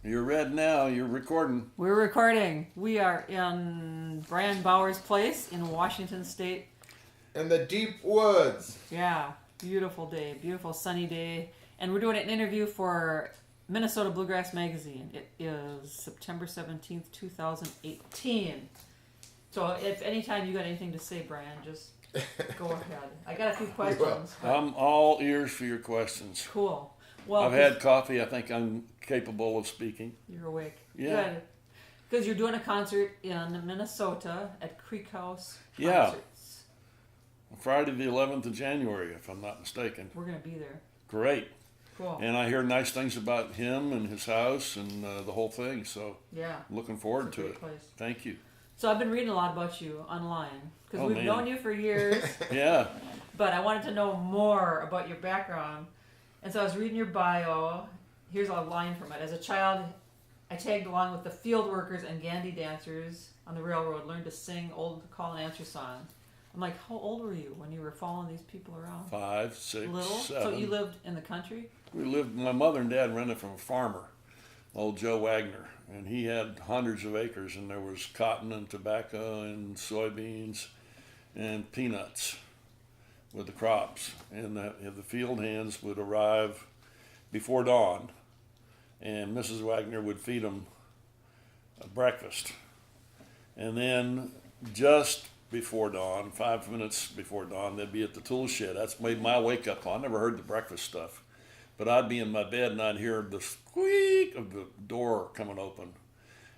You're red now. You're recording. We're recording. We are in Bryan Bowers' place in Washington State. In the deep woods. Yeah, beautiful day, beautiful sunny day. And we're doing an interview for Minnesota Bluegrass Magazine. It is September 17th, 2018. So if anytime you got anything to say, Brian, just go ahead. I got a few questions. I'm all ears for your questions. Cool. Well, I've had coffee. I think I'm capable of speaking. You're awake. Yeah. Good. Because you're doing a concert in Minnesota at Creek House Yeah. Concerts. Friday the 11th of January, if I'm not mistaken. We're going to be there. Great. Cool. And I hear nice things about him and his house and the whole thing. So Yeah. looking forward It's a to great it. place. Thank you. So I've been reading a lot about you online because Oh, we've man. known you for years, Yeah. but I wanted to know more about your background. And so I was reading your bio. Here's a line from it. As a child, I tagged along with the field workers and Gandhi dancers on the railroad, learned to sing old call and answer songs. I'm like, how old were you when you were following these people around? 5, 6, Little? 7. So you lived in the country? We lived. My mother and dad rented from a farmer, old Joe Wagner, and he had hundreds of acres, and there was cotton and tobacco and soybeans and peanuts with the crops, and the field hands would arrive before dawn, and Mrs. Wagner would feed them breakfast, and then just before dawn, 5 minutes before dawn, they'd be at the tool shed. That's made my wake up call. I never heard the breakfast stuff, but I'd be in my bed and I'd hear the squeak of the door coming open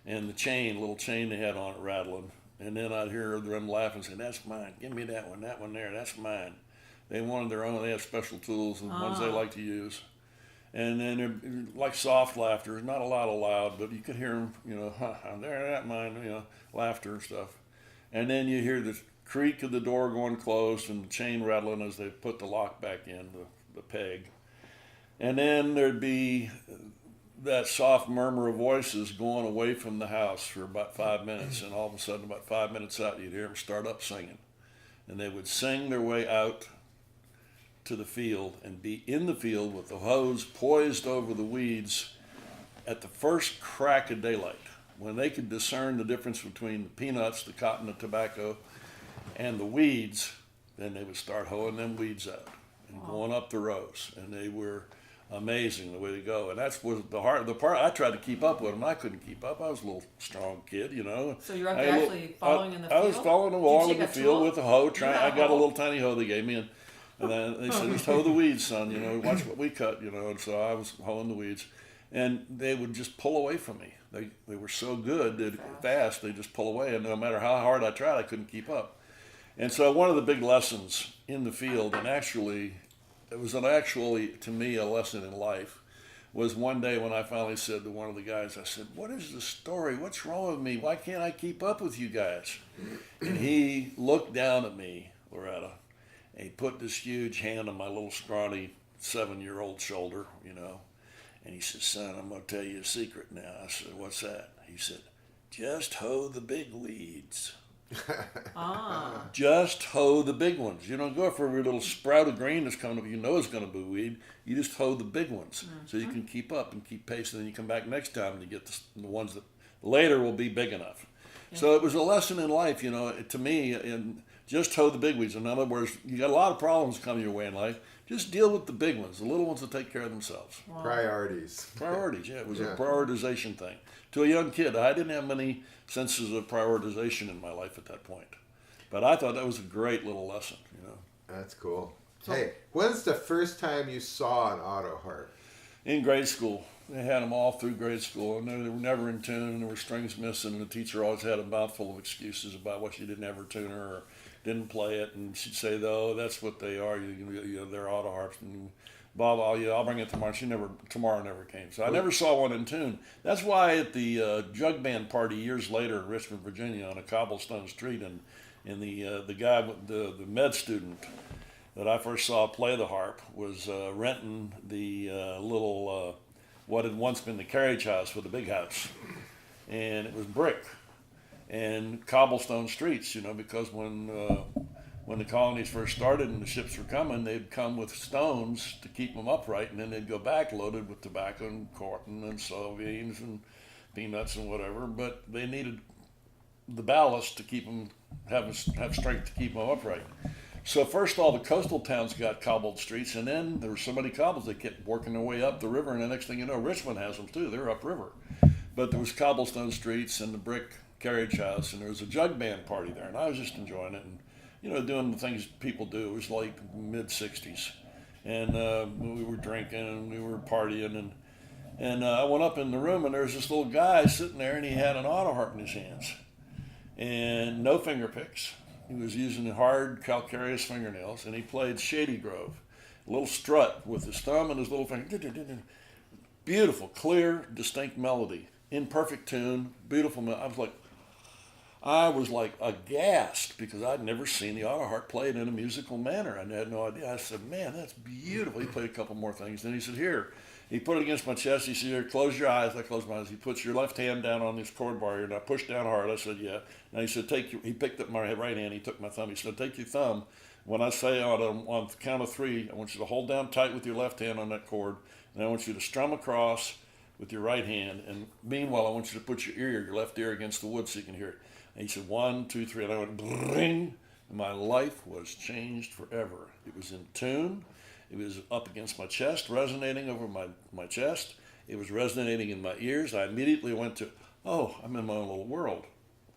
and the little chain they had on it rattling. And then I'd hear them laugh and say, "That's mine. Give me that one there, that's mine." They wanted their own. They had special tools, and ones they like to use. And then like soft laughter, not a lot of loud, but you could hear them, there, that mine, laughter and stuff. And then you hear the creak of the door going closed and the chain rattling as they put the lock back in, the peg. And then there'd be that soft murmur of voices going away from the house for about 5 minutes. And all of a sudden, about 5 minutes out, you'd hear them start up singing. And they would sing their way out to the field and be in the field with the hose poised over the weeds at the first crack of daylight, when they could discern the difference between the peanuts, the cotton, the tobacco, and the weeds. Then they would start hoeing them weeds out and going up the rows, and they were amazing the way to go. And that's was the part I tried to keep up with them. I couldn't keep up. I was a little strong kid, So you're up there actually following in the field? I was following along in the field tool? with a hoe. I got a hoe? little tiny hoe they gave me, and then they said, "Just hoe the weeds, son. Watch what we cut." And so I was hoeing the weeds, and they would just pull away from me. They were so good that fast they just pull away, and no matter how hard I tried, I couldn't keep up. And so one of the big lessons in the field, and actually it was to me a lesson in life, was one day when I finally said to one of the guys, I said, "What is the story? What's wrong with me? Why can't I keep up with you guys?" And he looked down at me, Loretta, and he put this huge hand on my little scrawny 7-year-old shoulder, and he said, "Son, I'm going to tell you a secret now." I said, "What's that?" He said, "Just hoe the big weeds." Just hoe the big ones. You don't go for every little sprout of green that's coming up. You know it's going to be weed. You just hoe the big ones so you can keep up and keep pace. And then you come back next time and you get the ones that later will be big enough. Yeah. So it was a lesson in life, to me, and just hoe the big weeds. In other words, you got a lot of problems coming your way in life. Just deal with the big ones. The little ones will take care of themselves. Wow. Priorities, yeah. It was a prioritization thing. To a young kid, I didn't have many senses of prioritization in my life at that point. But I thought that was a great little lesson, That's cool. Hey, when's the first time you saw an auto harp? In grade school. They had them all through grade school, and they were never in tune, and there were strings missing, and the teacher always had a mouthful of excuses about why she didn't ever tune her or didn't play it, and she'd say, "Though that's what they are. They're auto harps." And blah blah. I'll bring it tomorrow. Tomorrow never came, so I never saw one in tune. That's why at the jug band party years later in Richmond, Virginia, on a cobblestone street, and the guy, the med student that I first saw play the harp was renting the little what had once been the carriage house for the big house, and it was brick and cobblestone streets, because when when the colonies first started and the ships were coming, they'd come with stones to keep them upright, and then they'd go back loaded with tobacco and cotton and soybeans and peanuts and whatever. But they needed the ballast to keep them have strength to keep them upright. So first all the coastal towns got cobbled streets, and then there were so many cobbles they kept working their way up the river, and the next thing you know, Richmond has them too. They're upriver. But there was cobblestone streets and the brick carriage house, and there was a jug band party there, and I was just enjoying it and doing the things people do. It was like mid-'60s, and we were drinking and we were partying, and I went up in the room, and there was this little guy sitting there, and he had an autoharp in his hands and no finger picks. He was using hard calcareous fingernails, and he played Shady Grove, a little strut with his thumb and his little finger. Beautiful, clear, distinct melody, in perfect tune, beautiful. I was like aghast because I'd never seen the autoharp played in a musical manner. I had no idea. I said, man, that's beautiful. He played a couple more things. Then he said, here. He put it against my chest. He said, here, close your eyes. I closed my eyes. He puts your left hand down on this chord bar here, and I pushed down hard. I said, yeah. And he said, he picked up my right hand. He took my thumb. He said, take your thumb. When I say on the count of 3, I want you to hold down tight with your left hand on that chord, and I want you to strum across with your right hand. And meanwhile, I want you to put your left ear against the wood so you can hear it. And he said, 1, 2, 3. And I went, bring. And my life was changed forever. It was in tune. It was up against my chest, resonating over my chest. It was resonating in my ears. I immediately went to, oh, I'm in my own little world.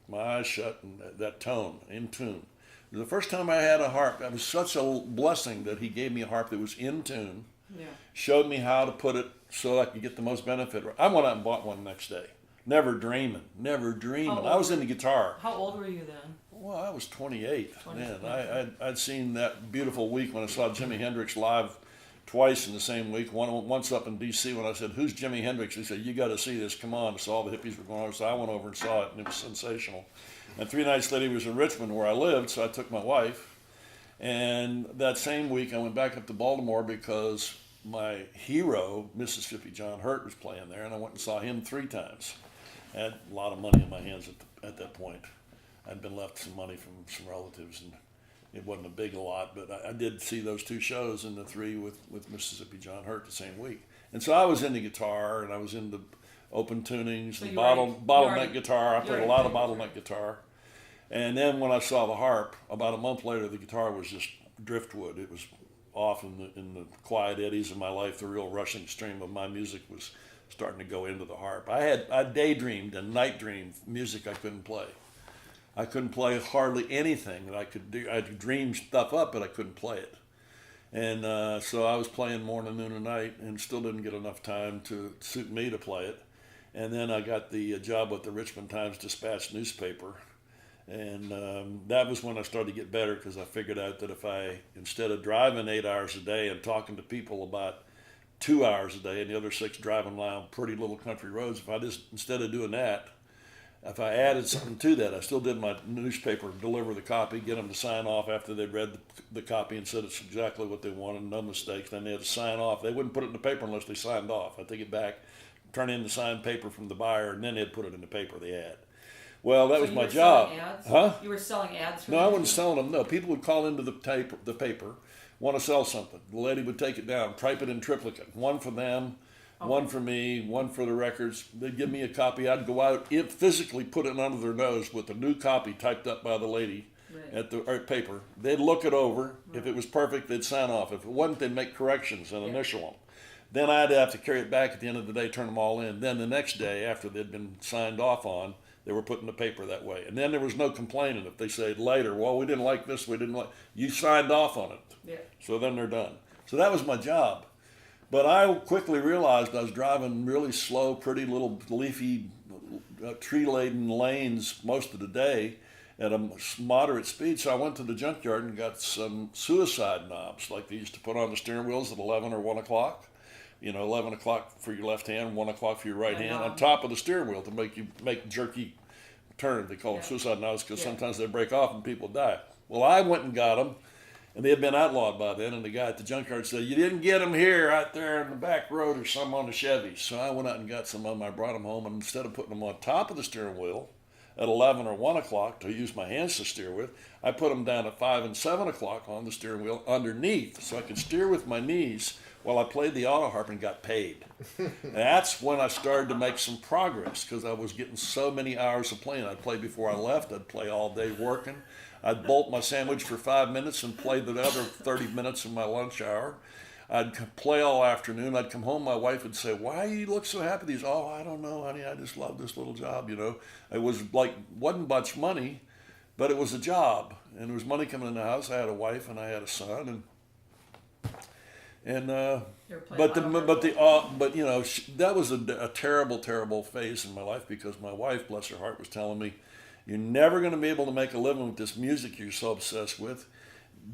My eyes shut, and that tone, in tune. The first time I had a harp, it was such a blessing that he gave me a harp that was in tune, showed me how to put it so I could get the most benefit. I went out and bought one the next day. Never dreaming. I was into guitar. How old were you then? Well, I was 28 then. I'd seen that beautiful week when I saw Jimi Hendrix live twice in the same week. Once up in D.C. when I said, who's Jimi Hendrix? He said, you got to see this. Come on. So all the hippies were going over. So I went over and saw it, and it was sensational. And 3 nights later, he was in Richmond where I lived, so I took my wife. And that same week, I went back up to Baltimore because my hero, Mississippi John Hurt, was playing there, and I went and saw him 3 times. I had a lot of money in my hands at that point. I'd been left some money from some relatives, and it wasn't a big lot, but I did see those 2 shows and the 3 with Mississippi John Hurt the same week. And so I was into guitar, and I was into open tunings, so and bottleneck guitar. I played a lot of bottleneck guitar. And then when I saw the harp, about a month later, the guitar was just driftwood. It was off in the quiet eddies of my life. The real rushing stream of my music was starting to go into the harp. I daydreamed and night dreamed music I couldn't play. I couldn't play hardly anything that I could do. I could dream stuff up, but I couldn't play it. And so I was playing morning, noon, and night, and still didn't get enough time to suit me to play it. And then I got the job with the Richmond Times-Dispatch newspaper. And that was when I started to get better, because I figured out that if I, instead of driving 8 hours a day and talking to people about 2 hours a day and the other 6 driving along pretty little country roads, if I just, instead of doing that, if I added something to that, I still did my newspaper, deliver the copy, get them to sign off after they'd read the copy and said it's exactly what they wanted, no mistakes. Then they had to sign off. They wouldn't put it in the paper unless they signed off. I'd take it back, turn in the signed paper from the buyer, and then they'd put it in the paper they had. Well, that was my job. Ads? Huh? You were selling ads? No, I wasn't selling them. No, people would call into the paper, want to sell something. The lady would take it down, type it in triplicate. One for them, one for me, one for the records. They'd give me a copy. I'd go out, physically put it under their nose with a new copy typed up by the lady at the paper. They'd look it over. If it was perfect, they'd sign off. If it wasn't, they'd make corrections and initial them. Then I'd have to carry it back at the end of the day, turn them all in. Then the next day, after they'd been signed off on, they were put in the paper that way. And then there was no complaining. If they said later, well, we didn't like this, you signed off on it. Yeah. So then they're done. So that was my job. But I quickly realized I was driving really slow, pretty little leafy, tree-laden lanes most of the day at a moderate speed. So I went to the junkyard and got some suicide knobs, like they used to put on the steering wheels at 11 or 1 o'clock. 11 o'clock for your left hand, 1 o'clock for your right hand, on top of the steering wheel to make jerky turn. They call them suicide knobs because sometimes they break off and people die. Well, I went and got them, and they had been outlawed by then, and the guy at the junkyard said, you didn't get them here, out there in the back road, or some on the Chevy. So I went out and got some of them. I brought them home, and instead of putting them on top of the steering wheel, at 11 or 1 o'clock to use my hands to steer with. I put them down at 5 and 7 o'clock on the steering wheel underneath so I could steer with my knees while I played the auto harp and got paid. That's when I started to make some progress because I was getting so many hours of playing. I'd play before I left. I'd play all day working. I'd bolt my sandwich for 5 minutes and play the other 30 minutes in my lunch hour. I'd play all afternoon. I'd come home. My wife would say, "Why you look so happy?" These, "Oh, I don't know, honey. I just love this little job." It was like wasn't much money, but it was a job, and there was money coming in the house. I had a wife and I had a son, that was a terrible phase in my life because my wife, bless her heart, was telling me, "You're never going to be able to make a living with this music you're so obsessed with.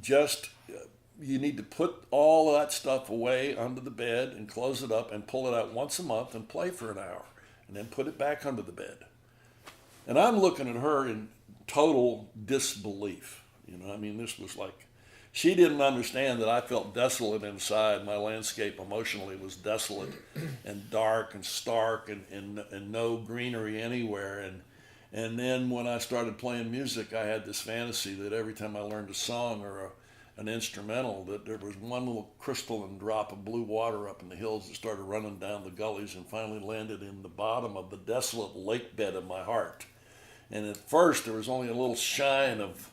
Just you need to put all that stuff away under the bed and close it up and pull it out once a month and play for an hour and then put it back under the bed." And I'm looking at her in total disbelief. This was like, she didn't understand that I felt desolate inside. My landscape emotionally was desolate and dark and stark and no greenery anywhere. And then when I started playing music, I had this fantasy that every time I learned a song or an instrumental, that there was one little crystalline drop of blue water up in the hills that started running down the gullies and finally landed in the bottom of the desolate lake bed of my heart. And at first there was only a little shine of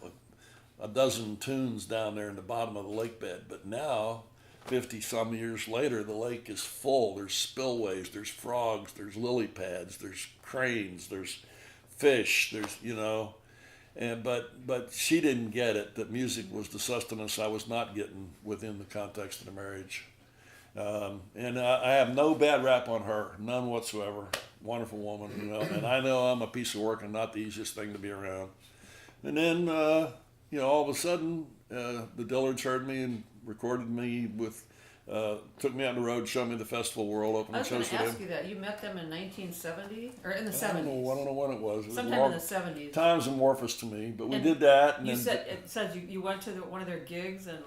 a dozen tunes down there in the bottom of the lake bed. But now, 50 some years later, the lake is full. There's spillways, there's frogs, there's lily pads, there's cranes, there's fish, but she didn't get it, that music was the sustenance I was not getting within the context of the marriage. And I have no bad rap on her, none whatsoever. Wonderful woman, and I know I'm a piece of work and not the easiest thing to be around. And then, all of a sudden, the Dillards heard me and recorded me took me out on the road, showed me the festival world, opened I was going shows to for ask them. you that. You met them in 1970? Or in the 70s? I don't know when it was. Sometime in the 70s. Time's amorphous to me, but we did that. And you then, said it said you went to one of their gigs and...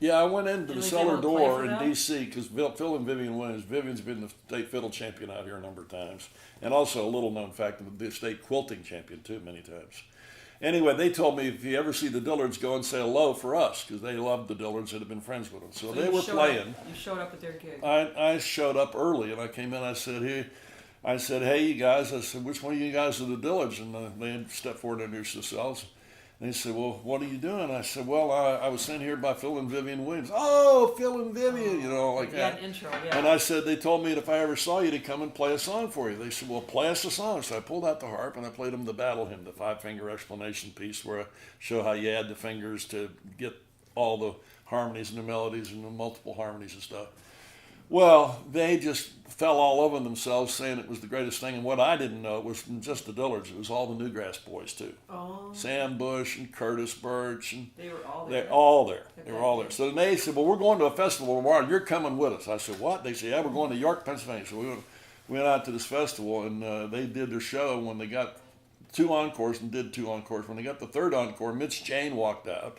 Yeah, I went into the cellar door in them? D.C. because Phil and Vivian Williams. Vivian's been the state fiddle champion out here a number of times, and also a little known fact, the state quilting champion too, many times. Anyway, they told me if you ever see the Dillards, go and say hello for us because they loved the Dillards and had been friends with them. So they were playing. You showed up at their gig. I showed up early and I came in. I said, "Hey, you guys." I said, "Which one of you guys are the Dillards?" And they stepped forward and introduced themselves. And he said, "Well, what are you doing?" I said, "Well, I was sent here by Phil and Vivian Williams." "Oh, Phil and Vivian," like that. An intro, yeah. And I said, "They told me that if I ever saw you, to come and play a song for you." They said, "Well, play us a song." So I pulled out the harp and I played them the battle hymn, the 5-finger explanation piece where I show how you add the fingers to get all the harmonies and the melodies and the multiple harmonies and stuff. Well, they just fell all over themselves saying it was the greatest thing. And what I didn't know, it wasn't just the Dillards, it was all the Newgrass boys too. Oh. Sam Bush and Curtis Birch. And they were all there. They're all there. They were all there. So they said, "Well, we're going to a festival tomorrow. You're coming with us." I said, "What?" They said, "Yeah, we're going to York, Pennsylvania." So we went out to this festival and they did their show. When they got 2 encores and did 2 encores, when they got the 3rd encore, Mitch Jane walked out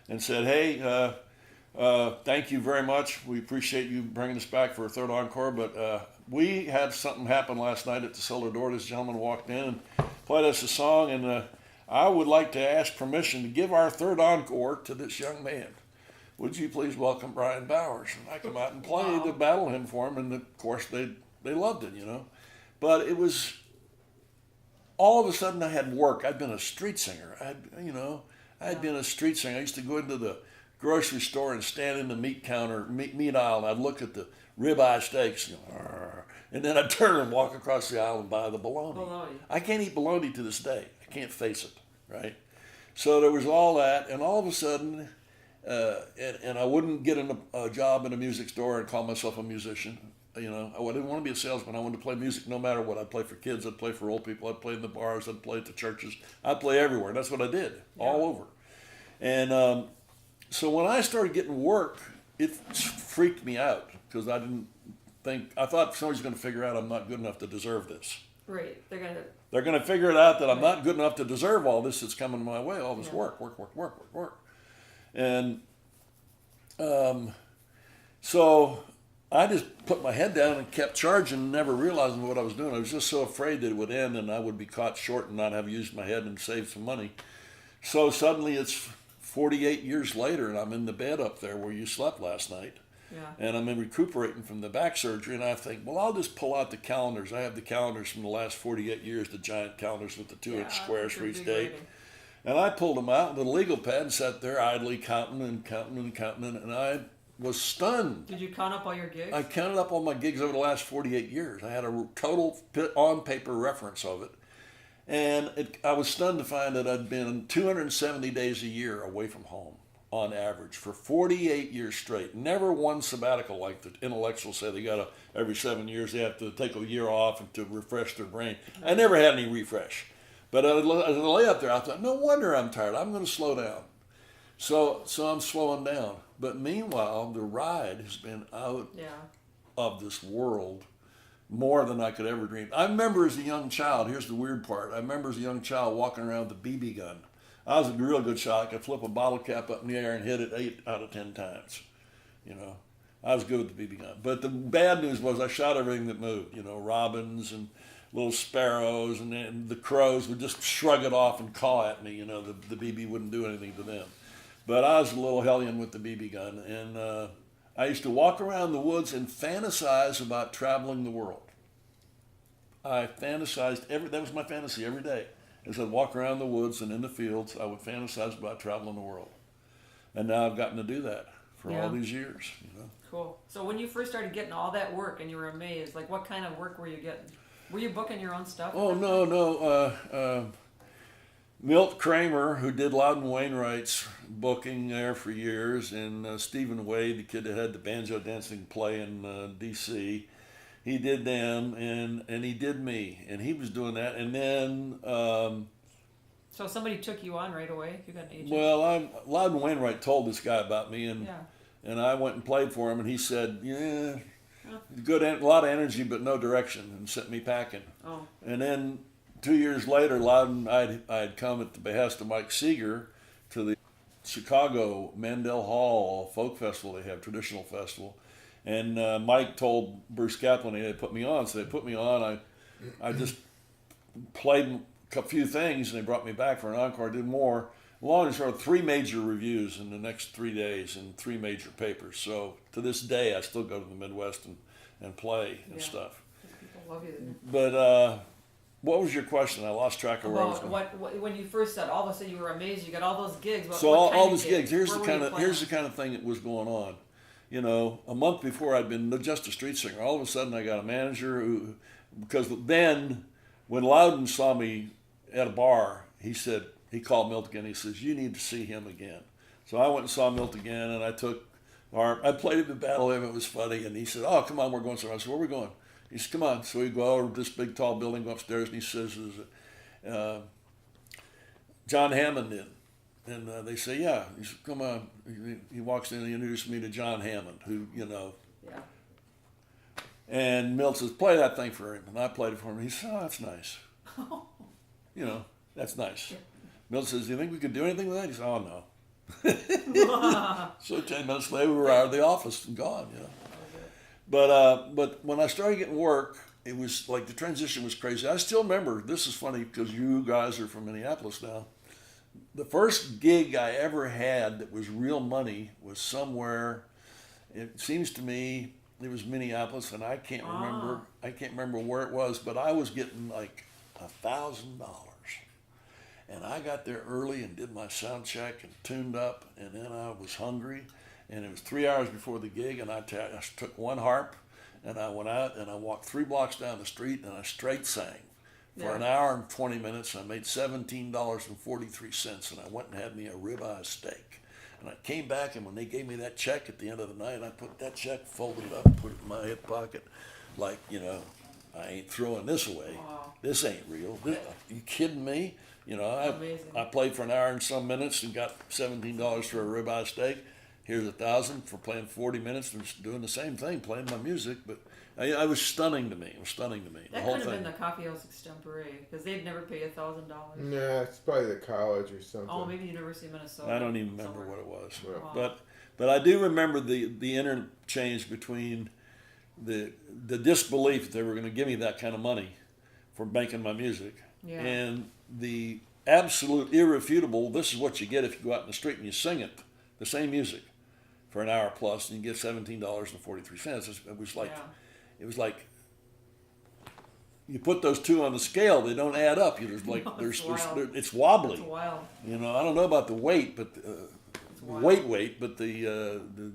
and said, "Hey, thank you very much. We appreciate you bringing us back for a 3rd encore, but we had something happen last night at the cellar door. This gentleman walked in and played us a song, and I would like to ask permission to give our 3rd encore to this young man. Would you please welcome Bryan Bowers?" And I come out and played the battle hymn for him, and of course they loved it, But it was, all of a sudden I had work. I'd been a street singer. I'd been a street singer. I used to go into the grocery store and stand in the meat counter, meat aisle, and I'd look at the ribeye steaks, and then I'd turn and walk across the aisle and buy the bologna. I can't eat bologna to this day. I can't face it, right? So there was all that, and all of a sudden, and I wouldn't get a job in a music store and call myself a musician. I didn't want to be a salesman. I wanted to play music no matter what. I'd play for kids. I'd play for old people. I'd play in the bars. I'd play at the churches. I'd play everywhere. And that's what I did, all over. And so when I started getting work, it freaked me out because I thought somebody's going to figure out I'm not good enough to deserve this. Right. They're going to figure it out that I'm not good enough to deserve all this that's coming my way, all this work. And so I just put my head down and kept charging, never realizing what I was doing. I was just so afraid that it would end and I would be caught short and not have used my head and saved some money. So suddenly it's 48 years later and I'm in the bed up there where you slept last night. Yeah. And I'm recuperating from the back surgery, and I think, well, I'll just pull out the calendars. I have the calendars from the last 48 years, the giant calendars with the 2-inch squares for each date. And I pulled them out with a legal pad and sat there idly counting and counting and counting, and I was stunned. Did you count up all your gigs? I counted up all my gigs over the last 48 years. I had a total on-paper reference of it. And I was stunned to find that I'd been 270 days a year away from home on average for 48 years straight. Never one sabbatical like the intellectuals say they got to, every 7 years they have to take a year off and to refresh their brain. I never had any refresh. But as I lay up there, I thought, no wonder I'm tired. I'm going to slow down. So I'm slowing down. But meanwhile, the ride has been out of this world more than I could ever dream. I remember as a young child, here's the weird part, I remember as a young child walking around with a BB gun. I was a real good shot. I could flip a bottle cap up in the air and hit it 8 out of 10 times. You know, I was good with the BB gun. But the bad news was I shot everything that moved. You know, robins and little sparrows, and then the crows would just shrug it off and caw at me. You know, the BB wouldn't do anything to them. But I was a little hellion with the BB gun, and I used to walk around the woods and fantasize about traveling the world. I fantasized that was my fantasy every day. As I'd walk around the woods and in the fields, I would fantasize about traveling the world. And now I've gotten to do that for all these years. You know. Cool. So when you first started getting all that work and you were amazed, like what kind of work were you getting? Were you booking your own stuff? Oh, no. Milt Kramer, who did Loudon Wainwright's booking there for years, and Stephen Wade, the kid that had the banjo dancing play in D.C., he did them, and he did me, and he was doing that, and then. So somebody took you on right away. You got an agent. Well, Loudon Wainwright told this guy about me, and I went and played for him, and he said, good, a lot of energy, but no direction, and sent me packing. Oh. And then 2 years later, Loudon, I had come at the behest of Mike Seeger to the Chicago Mandel Hall Folk Festival. They have traditional festival. And Mike told Bruce Kaplan they'd put me on. So they put me on. I just played a few things, and they brought me back for an encore. I did more. Long and short, 3 major reviews in the next 3 days and 3 major papers. So to this day, I still go to the Midwest and play and stuff. People love you. But what was your question? I lost track of where I was going. What when you first said all of a sudden you were amazed, you got all those gigs. So all those gigs. Here's the kind of thing that was going on. You know, a month before I'd been just a street singer. All of a sudden I got a manager who, because then when Loudon saw me at a bar, he called Milt again. He says, you need to see him again. So I went and saw Milt again, and I played at the Battle of it. It was funny. And he said, oh, come on, we're going somewhere. I said, where are we going? He said, come on. So we go over to this big, tall building, go upstairs, and he says, John Hammond in. And they say, yeah. He said, come on. He walks in and he introduced me to John Hammond, who, you know. Yeah. And Milt says, play that thing for him. And I played it for him. He said, oh, that's nice. You know, that's nice. Milt says, do you think we could do anything with that? He said, oh, no. So 10 minutes later, we were out of the office and gone, you know. But when I started getting work, it was like the transition was crazy. I still remember, this is funny because you guys are from Minneapolis now. The first gig I ever had that was real money was somewhere, it seems to me, it was Minneapolis, and I can't remember where it was, but I was getting like $1,000. And I got there early and did my sound check and tuned up, and then I was hungry, and it was 3 hours before the gig, and I took one harp, and I went out and I walked 3 blocks down the street, and I straight sang for an hour and 20 minutes. I made $17.43, and I went and had me a ribeye steak. And I came back, and when they gave me that check at the end of the night, I put that check, folded it up, put it in my hip pocket, like, you know, I ain't throwing this away. Wow. This ain't real. Are you kidding me? You know, Amazing. I played for an hour and some minutes and got $17 for a ribeye steak. Here's $1,000 for playing 40 minutes and just doing the same thing, playing my music. But I was stunning to me. It was stunning to me. That the whole could have thing. Been the coffee house extempore because they'd never pay $1,000. Yeah, it's probably the college or something. Oh, maybe University of Minnesota. I don't even remember what it was. Wow. But I do remember the interchange between the disbelief that they were going to give me that kind of money for making my music, Yeah. and the absolute irrefutable, this is what you get if you go out in the street and you sing it, the same music, for an hour plus, and you get $17.43. It was like, Yeah. it was like, you put those two on the scale, they don't add up. There's like, No, there's, it's wild. it's wobbly. It's wild. You know, I don't know about the weight, but wild. weight, but the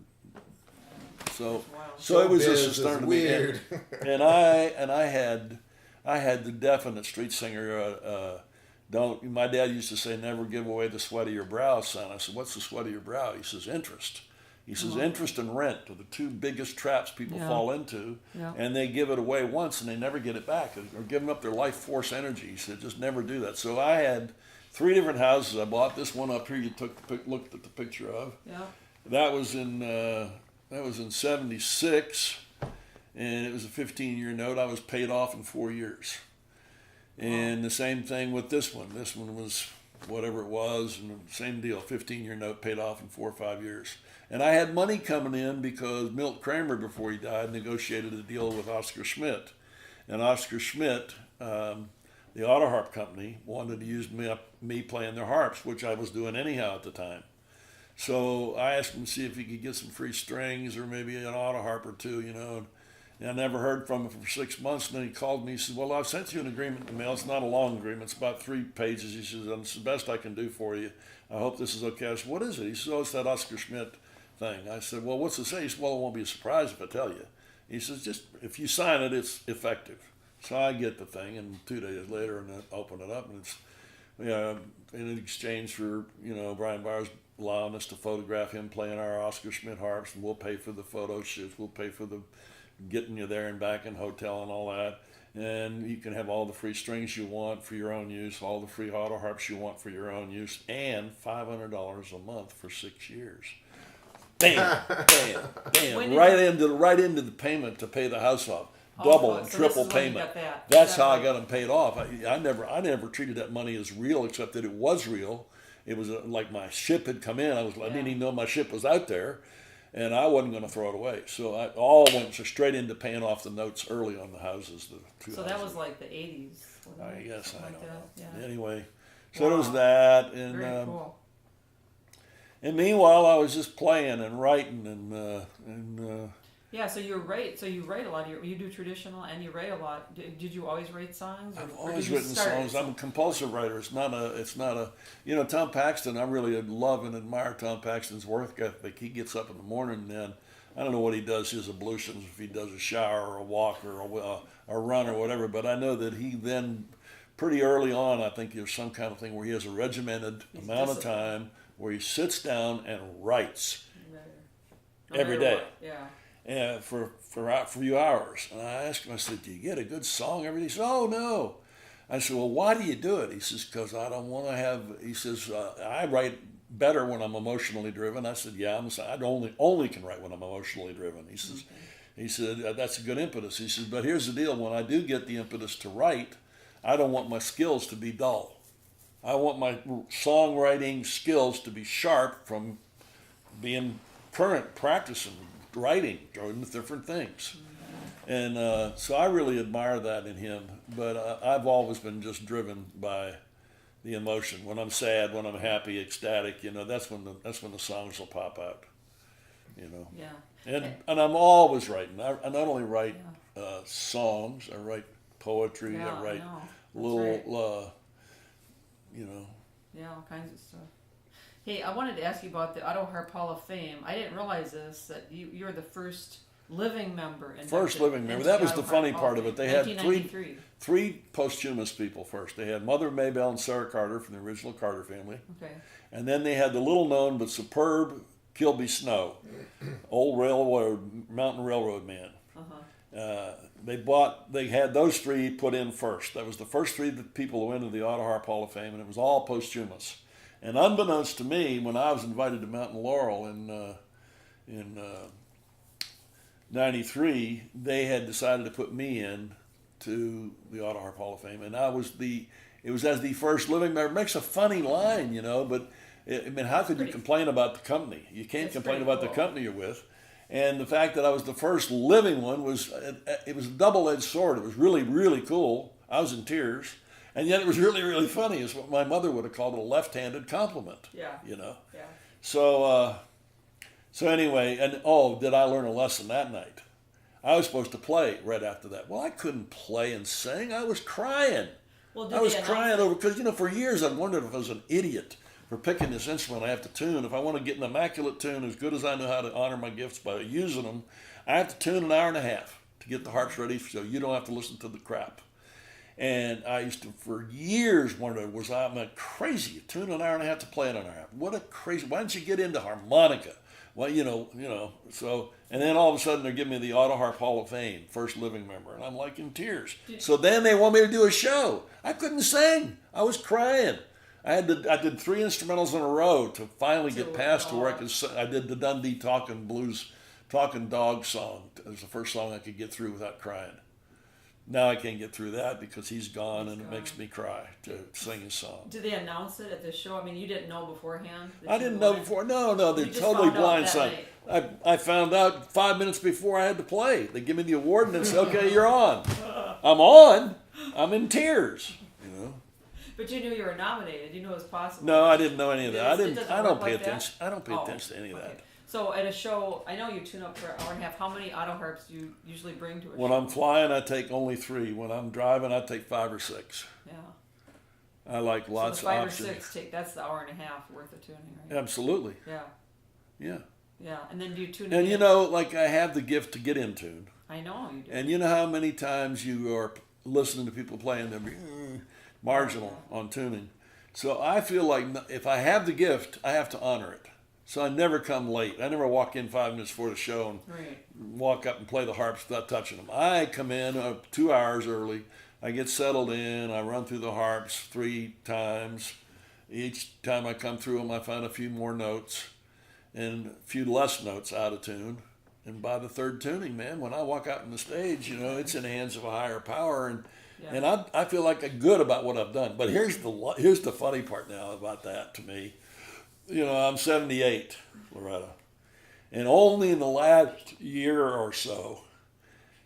so It's wild. so it was Showbiz just a is start to weird. me. And I had the definite street singer. Don't my dad used to say, never give away the sweat of your brow, son. I said, what's the sweat of your brow? He says, interest. He says, interest and rent are the two biggest traps people Yeah. fall into, Yeah. and they give it away once and they never get it back. They're giving up their life force energy. He said, just never do that. So I had 3 different houses. I bought this one up here. You looked at the picture of. Yeah. That was in '76, and it was a 15-year note. I was paid off in 4 years. And the same thing with this one. This one was whatever it was, and the same deal, 15-year note paid off in 4 or 5 years. And I had money coming in because Milt Kramer, before he died, negotiated a deal with Oscar Schmidt. And Oscar Schmidt, the autoharp company, wanted to use me playing their harps, which I was doing anyhow at the time. So I asked him to see if he could get some free strings or maybe an autoharp or two, you know. And I never heard from him for 6 months. And then he called me. He said, well, I've sent you an agreement in the mail. It's not a long agreement. It's about 3 pages. He says, it's the best I can do for you. I hope this is okay. I said, what is it? He said, oh, it's that Oscar Schmidt thing. I said, well, what's it say? He said, well, it won't be a surprise if I tell you. He says, just if you sign it, it's effective. So I get the thing, and 2 days later, and I open it up, and it's, you know, in exchange for, you know, Bryan Bowers allowing us to photograph him playing our Oscar Schmidt harps, and we'll pay for the photo shoots, we'll pay for the getting you there and back in hotel and all that, and you can have all the free strings you want for your own use, all the free auto harps you want for your own use, and $500 a month for 6 years. Bam, bam, When bam! did Right into the payment to pay the house off. Oh, Double so and this triple is when you payment. got that. That's Got how I that. got them paid off. I never treated that money as real, except that it was real. It was like my ship had come in. I didn't even know my ship was out there, and I wasn't going to throw it away. So I all went straight into paying off the notes early on the houses. The 2 So that houses. was like the 80s. wasn't I it? guess I Something don't like know. that. Yeah. Anyway, so there was Wow. that, and Very cool. and meanwhile I was just playing and writing and Yeah, so you write. So you write a lot. You do traditional, and you write a lot. Did you always write songs? I've or always did you written start songs. I'm a compulsive writer. It's not a, you know, Tom Paxton, I really love and admire Tom Paxton's work ethic. He gets up in the morning and then, I don't know what he does, his ablutions, if he does a shower or a walk or a run or whatever, but I know that he then, pretty early on, I think there's some kind of thing where he has a regimented amount of disciplined. time where he sits down and writes No every matter day. what. Yeah. For a few hours. And I asked him, I said, do you get a good song every day? He said, oh, no. I said, well, why do you do it? He says, because I don't want to have, he says, I write better when I'm emotionally driven. I said, yeah, I only can write when I'm emotionally driven. He says, he said, that's a good impetus. He says, but here's the deal. When I do get the impetus to write, I don't want my skills to be dull. I want my songwriting skills to be sharp from being current, practicing, writing, doing different things. And so I really admire that in him. But I've always been just driven by the emotion. When I'm sad, when I'm happy, ecstatic, you know, that's when the songs will pop out. You know. Yeah. And I'm always writing. I not only write songs, I write poetry, Yeah, I write know. That's little, right. you know. Yeah, all kinds of stuff. Hey, I wanted to ask you about the Auto Harp Hall of Fame. I didn't realize this, that you're the first living member. First living member. That was the funny part of it. They had three posthumous people first. They had Mother Maybelle and Sarah Carter from the original Carter family. Okay. And then they had the little known but superb Kilby Snow, old mountain railroad man. They had those 3 put in first. That was the first 3 people who went into the Auto Harp Hall of Fame, and it was all posthumous. And unbeknownst to me, when I was invited to Mountain Laurel in '93, they had decided to put me in to the Auto Harp Hall of Fame, and it was as the first living member. It makes a funny line, you know, but I mean, how could you complain about the company? You can't It's complain pretty about the cool. company you're with. And the fact that I was the first living one was, it was a double-edged sword. It was really, really cool. I was in tears. And yet it was really, really funny. It's what my mother would have called a left-handed compliment. Yeah. You know? Yeah. So anyway, and did I learn a lesson that night? I was supposed to play right after that. Well, I couldn't play and sing. I was crying. Well, I was crying over, because, for years I've wondered if I was an idiot for picking this instrument I have to tune. If I want to get an immaculate tune as good as I know how to honor my gifts by using them, I have to tune an hour and a half to get the harps ready so you don't have to listen to the crap. And I used to, for years, wonder, was I crazy? You tune an hour and a half to play an hour and a half. What a crazy, why didn't you get into harmonica? Well, so, and then all of a sudden they're giving me the Autoharp Hall of Fame, first living member, and I'm like in tears. So then they want me to do a show. I couldn't sing. I was crying. I did 3 instrumentals in a row to finally get past to where I did the Dundee Talking Dog song. It was the first song I could get through without crying. Now I can't get through that because he's gone, and it makes me cry to sing his song. Did they announce it at the show? I mean, you didn't know beforehand? I didn't know before. No, they're totally blindsided. I found out 5 minutes before I had to play. They give me the award and they say, "Okay, you're on." I'm on. I'm in tears. But you knew you were nominated. You knew it was possible. No, I didn't know any of that. I don't pay that? attention. I don't pay attention to any of that. So at a show, I know you tune up for an hour and a half. How many auto harps do you usually bring to a show? When I'm flying, I take only 3. When I'm driving, I take 5 or 6. Yeah. I like lots of options. 5 or 6 that's the hour and a half worth of tuning, right? Absolutely. Yeah. Yeah. Yeah, and then do you tune? And I have the gift to get in tune. I know you do. And you know how many times you are listening to people playing them marginal on tuning. So I feel like if I have the gift, I have to honor it. So I never come late. I never walk in 5 minutes before the show and walk up and play the harps without touching them. I come in 2 hours early. I get settled in. I run through the harps 3 times. Each time I come through them, I find a few more notes and a few less notes out of tune. And by the 3rd tuning, man, when I walk out on the stage, it's in the hands of a higher power, and I feel like I'm good about what I've done. But here's the funny part now about that to me. I'm 78, Loretta, and only in the last year or so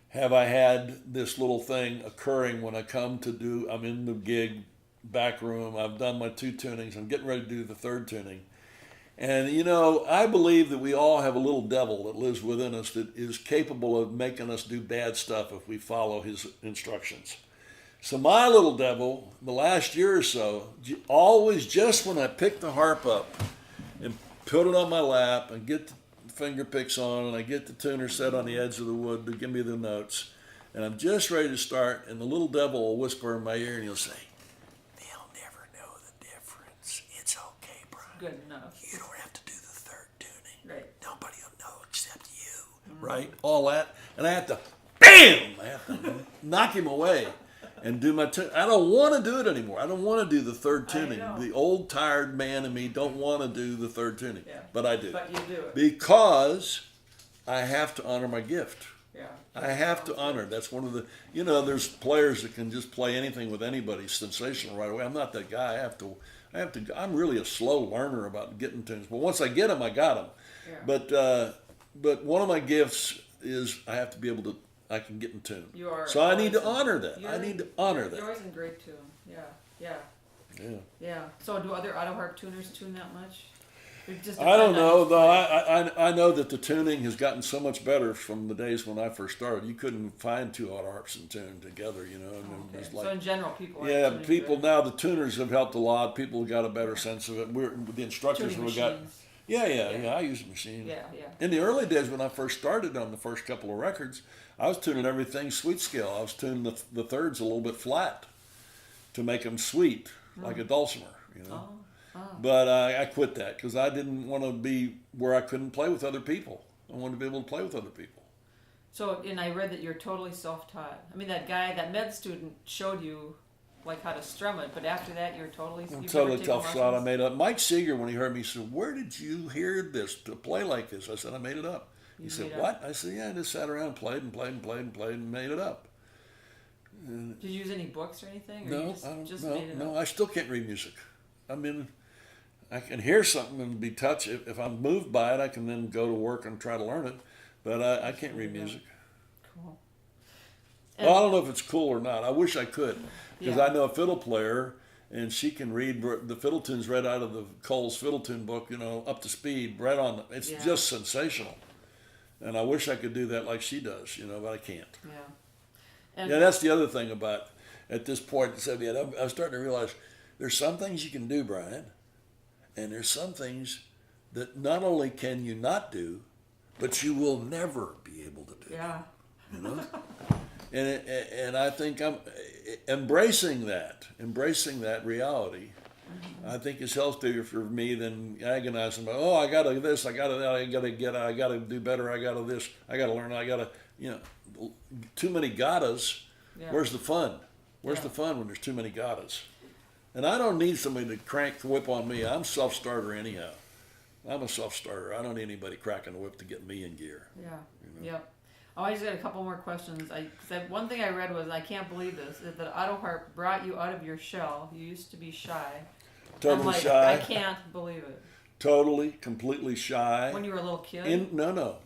have I had this little thing occurring when I come to do. I'm in the gig back room. I've done my 2 tunings. I'm getting ready to do the 3rd tuning. And, I believe that we all have a little devil that lives within us that is capable of making us do bad stuff if we follow his instructions. So my little devil, the last year or so, always just when I pick the harp up and put it on my lap and get the finger picks on and I get the tuner set on the edge of the wood to give me the notes, and I'm just ready to start, and the little devil will whisper in my ear and he'll say, "They'll never know the difference. It's okay, Brian. Good enough. You don't have to do the 3rd tuning. Right. Nobody will know except you." Right? All that. And I have to, bam! I have to knock him away and do my tune. I don't want to do it anymore. I don't want to do the 3rd tuning. The old tired man in me don't want to do the 3rd tuning. Yeah. But I do. But you do it. Because I have to honor my gift. Yeah. I have to honor. That's one of the, there's players that can just play anything with anybody sensational right away. I'm not that guy. I'm really a slow learner about getting tunes. But once I get them, I got them. Yeah. But one of my gifts is I have to be able to, I can get in tune. So I need to honor that. I need to honor that. You're always in great tune. Yeah. So do other auto harp tuners tune that much? I don't know, though. I know that the tuning has gotten so much better from the days when I first started. You couldn't find 2 auto harps in tune together, And okay. So in general, people now, the tuners have helped a lot. People have got a better sense of it. The instructors have got... Yeah, I use a machine. Yeah. In the early days when I first started on the first couple of records, I was tuning everything sweet scale. I was tuning the 3rds a little bit flat to make them sweet, like a dulcimer, But I quit that because I didn't want to be where I couldn't play with other people. I wanted to be able to play with other people. So, and I read that you're totally self-taught. I mean, that med student showed you how to strum it, but after that, you're totally... I'm totally self-taught. I made it up. Mike Seeger, when he heard me, said, "Where did you hear this to play like this?" I said, "I made it up." He said, "What?" I said, "Yeah, I just sat around and played and made it up." Did you use any books or anything? Or no, no. I still can't read music. I mean, I can hear something and be touched. If I'm moved by it, I can then go to work and try to learn it. But I can't read music. Cool. Well, I don't know if it's cool or not. I wish I could, because Yeah. I know a fiddle player, and she can read the fiddle tunes right out of the Cole's fiddle tune book, up to speed, right on. It's just sensational. And I wish I could do that like she does, but I can't. Yeah. And Yeah, that's the other thing about, at this point in 78, I'm starting to realize there's some things you can do, Brian, and there's some things that not only can you not do, but you will never be able to do. Yeah. And I think I'm embracing that reality. I think is healthier for me than agonizing about, I got to this, I got to that, I got to do better, I got to this, I got to learn, I got to, too many gottas. Yeah. Where's the fun? Where's the fun when there's too many gottas? And I don't need somebody to crank the whip on me. I'm self-starter anyhow. I'm a self-starter. I don't need anybody cracking the whip to get me in gear. Yeah. Yep. Oh, I just got a couple more questions. One thing I read was, I can't believe this, is that autoharp brought you out of your shell. You used to be shy. Totally shy. I can't believe it. Totally, completely shy. When you were a little kid? No.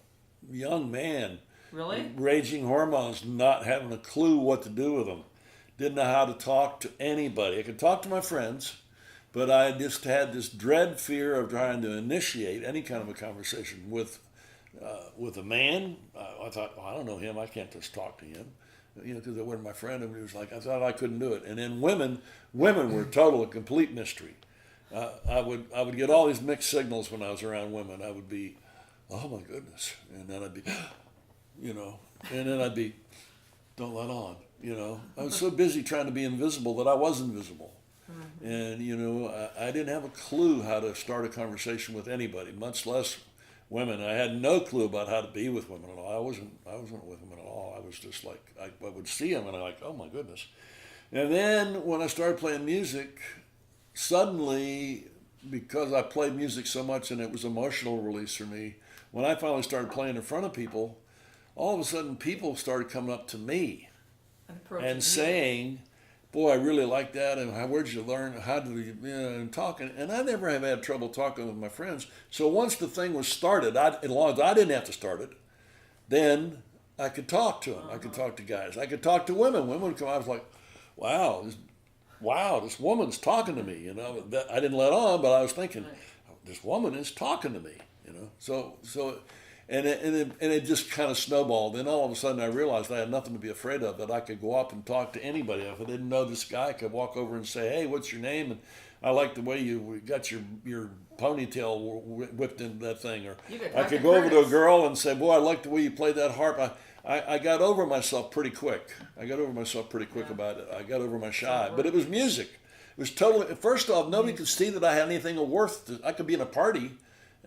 Young man. Really? Raging hormones, not having a clue what to do with them. Didn't know how to talk to anybody. I could talk to my friends, but I just had this dread fear of trying to initiate any kind of a conversation with a man. I thought, I don't know him. I can't just talk to him, because it wasn't my friend. And he was like, I thought I couldn't do it. And then women were a complete mystery. I would get all these mixed signals when I was around women. I would be, oh my goodness, and then I'd be, and then I'd be, don't let on. I was so busy trying to be invisible that I was invisible. Mm-hmm. And, I didn't have a clue how to start a conversation with anybody, much less women. I had no clue about how to be with women at all. I wasn't with women at all. I was just like, I would see them and I'm like, oh my goodness. And then when I started playing music, suddenly, because I played music so much and it was emotional release for me, when I finally started playing in front of people, all of a sudden people started coming up to me and saying, boy, I really like that, and where'd you learn, how did you, and talking, and I never have had trouble talking with my friends. So once the thing was started, as long as I didn't have to start it, then I could talk to them. I could talk to guys. I could talk to women. Women would come. I was like, wow, this woman's talking to me. I didn't let on, but I was thinking, this woman is talking to me. So. And it just kind of snowballed. Then all of a sudden I realized I had nothing to be afraid of, that I could go up and talk to anybody. If I didn't know this guy, I could walk over and say, hey, what's your name? And I like the way you got your ponytail whipped into that thing. Or I could go over to a girl and say, boy, I like the way you played that harp. I got over myself pretty quick. About it. I got over my shy. But it was music. It was totally, first off, nobody could see that I had anything of worth. I could be in a party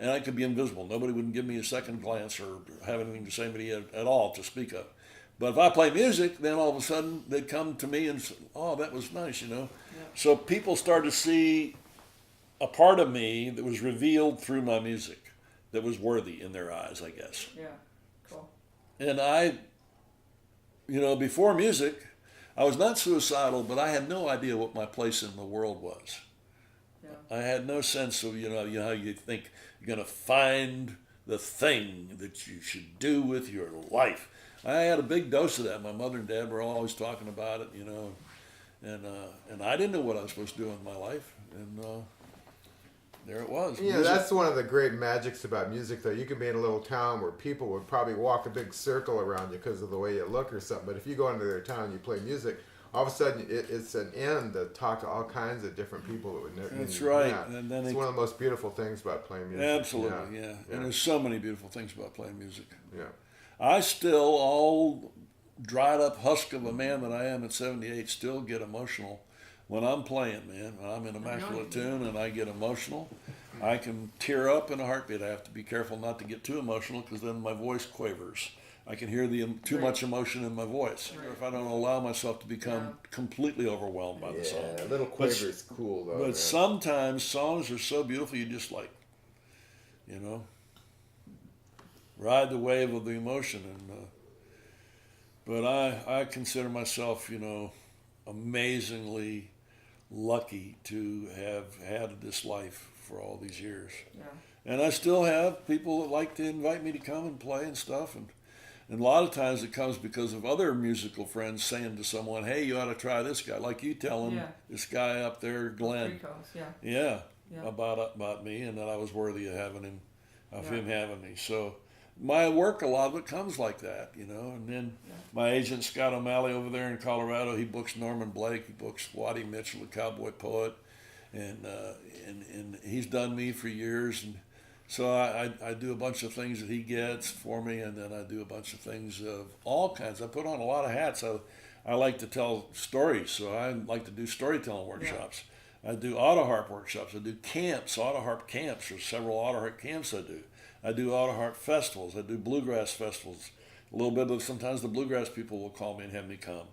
and I could be invisible. Nobody would give me a second glance or have anything to say to me at all to speak of. But if I play music, then all of a sudden they'd come to me and say, oh, that was nice, Yeah. So people started to see a part of me that was revealed through my music that was worthy in their eyes, I guess. Yeah, cool. And I, before music, I was not suicidal, but I had no idea what my place in the world was. Yeah. I had no sense of, how you think you're going to find the thing that you should do with your life. I had a big dose of that. My mother and dad were always talking about it, and I didn't know what I was supposed to do in my life, and there it was. Yeah, that's one of the great magics about music, though. You can be in a little town where people would probably walk a big circle around you because of the way you look or something, but if you go into their town and you play music, all of a sudden it's an end to talk to all kinds of different people that would never. That's right. Yeah. And then it's one of the most beautiful things about playing music. Absolutely, yeah. And there's so many beautiful things about playing music. Yeah. I still, all dried up husk of a man that I am at 78, still get emotional when I'm playing, man. When I'm in immaculate tune and I get emotional, I can tear up in a heartbeat. I have to be careful not to get too emotional because then my voice quavers. I can hear the too much emotion in my voice. Right. If I don't allow myself to become completely overwhelmed by the song. Yeah, a little quaver is cool, though. But sometimes songs are so beautiful, you just like, ride the wave of the emotion. And but I consider myself, amazingly lucky to have had this life for all these years. Yeah. And I still have people that like to invite me to come and play and stuff. And a lot of times it comes because of other musical friends saying to someone, hey, you ought to try this guy. Like you telling this guy up there, Glenn. Yeah. About me, and that I was worthy of having him, him having me. So my work, a lot of it comes like that, you know. And then my agent, Scott O'Malley, over there in Colorado, he books Norman Blake, he books Waddy Mitchell, the cowboy poet. And he's done me for years, and so I do a bunch of things that he gets for me, and then I do a bunch of things of all kinds. I put on a lot of hats. I like to tell stories, so I like to do storytelling workshops. I do autoharp workshops. I do camps, autoharp camps. There's several autoharp camps I do. I do autoharp festivals. I do bluegrass festivals. A little bit of sometimes the bluegrass people will call me and have me come,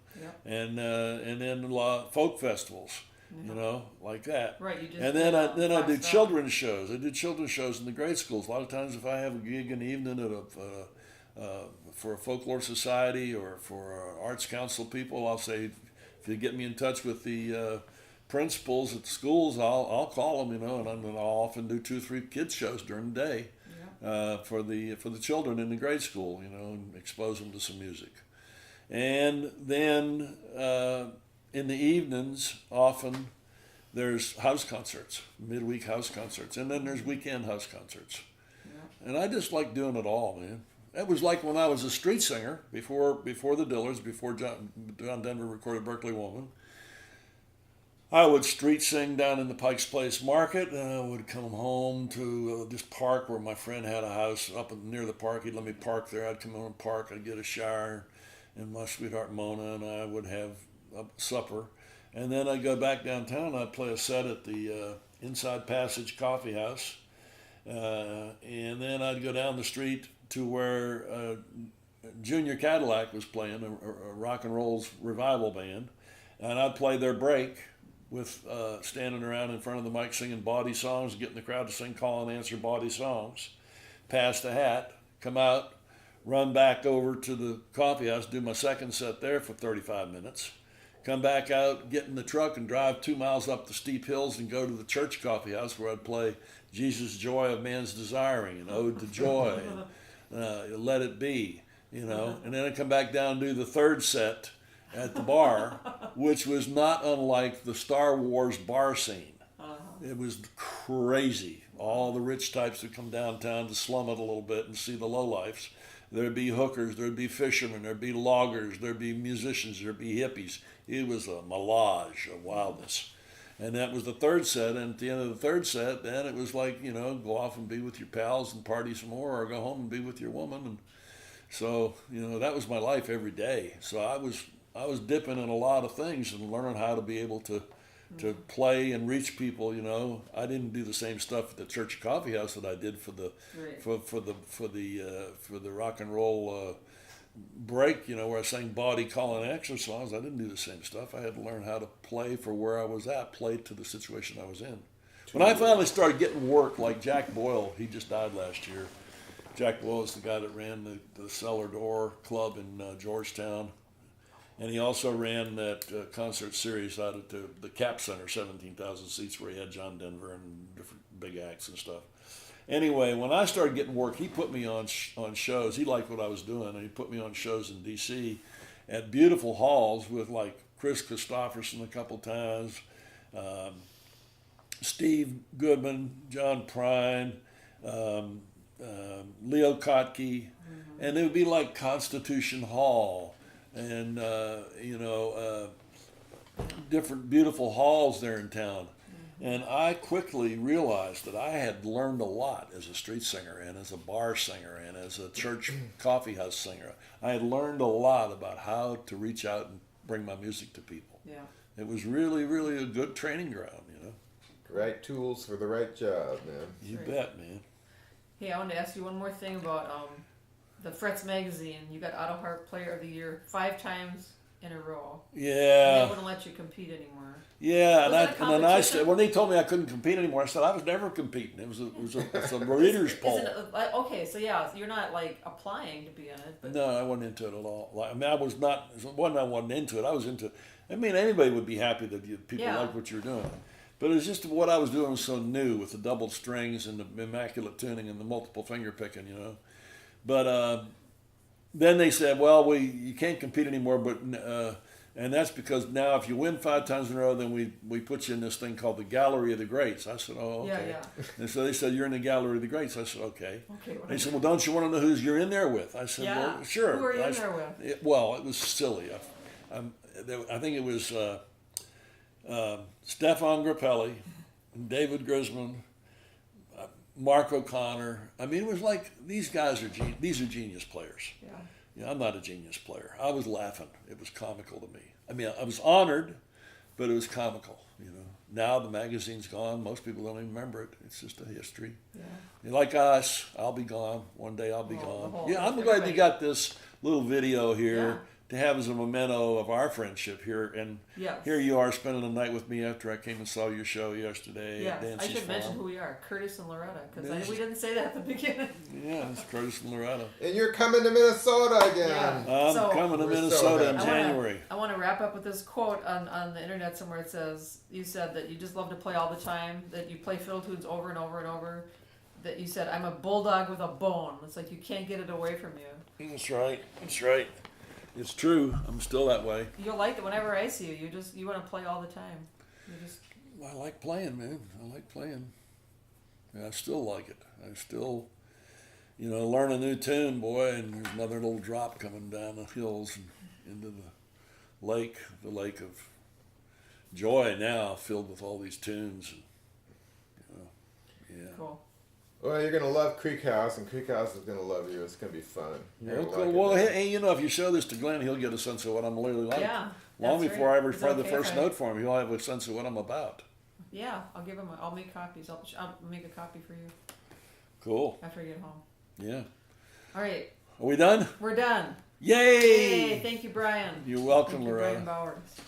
and then a lot of folk festivals. You know, like that. Right. You just and then I do children's shows. I do children's shows in the grade schools. A lot of times, if I have a gig in the evening at for a folklore society or for arts council people, I'll say, if you get me in touch with the principals at the schools, I'll call them. You know, and I'll often do 2 or 3 kids shows during the day for the children in the grade school. You know, and expose them to some music, and then. In the evenings, often there's house concerts, midweek house concerts, and then there's weekend house concerts. Yeah. And I just like doing it all, man. That was like when I was a street singer before the Dillards, before John Denver recorded Berkeley Woman. I would street sing down in the Pikes Place Market, and I would come home to this park where my friend had a house up near the park. He'd let me park there. I'd come home and park. I'd get a shower, and my sweetheart Mona and I would have supper, and then I'd go back downtown. I'd play a set at the Inside Passage Coffee House, and then I'd go down the street to where Junior Cadillac was playing, a rock and roll's revival band, and I'd play their break with standing around in front of the mic singing bawdy songs, getting the crowd to sing call and answer bawdy songs, pass the hat, come out, run back over to the coffee house, do my second set there for 35 minutes, come back out, get in the truck, and drive 2 miles up the steep hills and go to the church coffee house where I'd play Jesus' Joy of Man's Desiring and Ode to Joy and Let It Be, you know. And then I'd come back down and do the third set at the bar, which was not unlike the Star Wars bar scene. It was crazy. All the rich types would come downtown to slum it a little bit and see the lowlifes. There'd be hookers, there'd be fishermen, there'd be loggers, there'd be musicians, there'd be hippies. It was a melange of wildness. And that was the third set, and at the end of the third set, then it was like, you know, go off and be with your pals and party some more, or go home and be with your woman. And so, you know, that was my life every day. So I was dipping in a lot of things and learning how to be able to play and reach people. You know, I didn't do the same stuff at the church coffee house that I did for the for the rock and roll break. You know, where I sang bawdy call and answer songs. I didn't do the same stuff. I had to learn how to play for where I was at, play to the situation I was in. When I finally started getting work, like Jack Boyle, he just died last year. Jack Boyle is the guy that ran the Cellar Door Club in Georgetown. And he also ran that concert series out at the Cap Center, 17,000 seats, where he had John Denver and different big acts and stuff. Anyway, when I started getting work, he put me on shows. He liked what I was doing, and he put me on shows in D.C. at beautiful halls with, like, Chris Christopherson a couple times, Steve Goodman, John Prine, Leo Kotke, and it would be like Constitution Hall. And, different beautiful halls there in town. And I quickly realized that I had learned a lot as a street singer and as a bar singer and as a church coffee house singer. I had learned a lot about how to reach out and bring my music to people. Yeah. It was really, really a good training ground, you know. Right tools for the right job, man. You bet, man. Hey, I wanted to ask you one more thing about the Frets magazine. You got Auto Harp Player of the Year 5 times in a row. Yeah. And they wouldn't let you compete anymore. Yeah, and then I said, when they told me I couldn't compete anymore, I said I was never competing. It's a reader's poll. Okay, so yeah, you're not like applying to be in it. But. No, I wasn't into it at all. I mean, I was not. It wasn't I wasn't into it. I was into. I mean, anybody would be happy that people like what you're doing. But it was just what I was doing was so new with the doubled strings and the immaculate tuning and the multiple finger picking, you know. But then they said, well, you can't compete anymore, but and that's because now if you win 5 times in a row, then we put you in this thing called the Gallery of the Greats. I said, oh, okay. Yeah. And so they said, you're in the Gallery of the Greats. I said, okay. Okay. They said, well, don't you want to know who's you're in there with? I said, Yeah. well, sure. Who are you in there with? It was silly. I think it was Stefan Grappelli, David Grisman, Mark O'Connor. I mean, it was like these guys these are genius players. Yeah. Yeah, I'm not a genius player. I was laughing. It was comical to me. I mean, I was honored, but it was comical. You know, now the magazine's gone. Most people don't even remember it. It's just a history. Yeah. Like us, I'll be gone. One day I'll be gone. Yeah, I'm glad you got this little video here to have as a memento of our friendship here. And here you are spending the night with me after I came and saw your show yesterday. Yes, at I should Farm. mention who we are, Curtis and Loretta, because we didn't say that at the beginning. Yeah, it's Curtis and Loretta. And you're coming to Minnesota again. Yeah. I'm coming to Minnesota in January. I want to wrap up with this quote on the internet somewhere. It says, you said that you just love to play all the time, that you play fiddle tunes over and over and over, that you said, I'm a bulldog with a bone. It's like you can't get it away from you. That's right. That's right. It's true. I'm still that way. You'll like it whenever I see you. You want to play all the time. I like playing, man. I like playing. Yeah, I still like it. I still, learn a new tune, boy, and there's another little drop coming down the hills and into the lake of joy now, filled with all these tunes. And, Cool. Well, you're gonna love Creek House, and Creek House is gonna love you. It's gonna be fun. Hey, if you show this to Glenn, he'll get a sense of what I'm really like. Yeah. Long before I ever play the okay first note for him, he'll have a sense of what I'm about. Yeah, I'll give him. I'll make copies. I'll make a copy for you. Cool. After I get home. Yeah. All right. Are we done? We're done. Yay! Yay! Thank you, Brian. You're welcome, Thank you, Loretta. Bryan Bowers.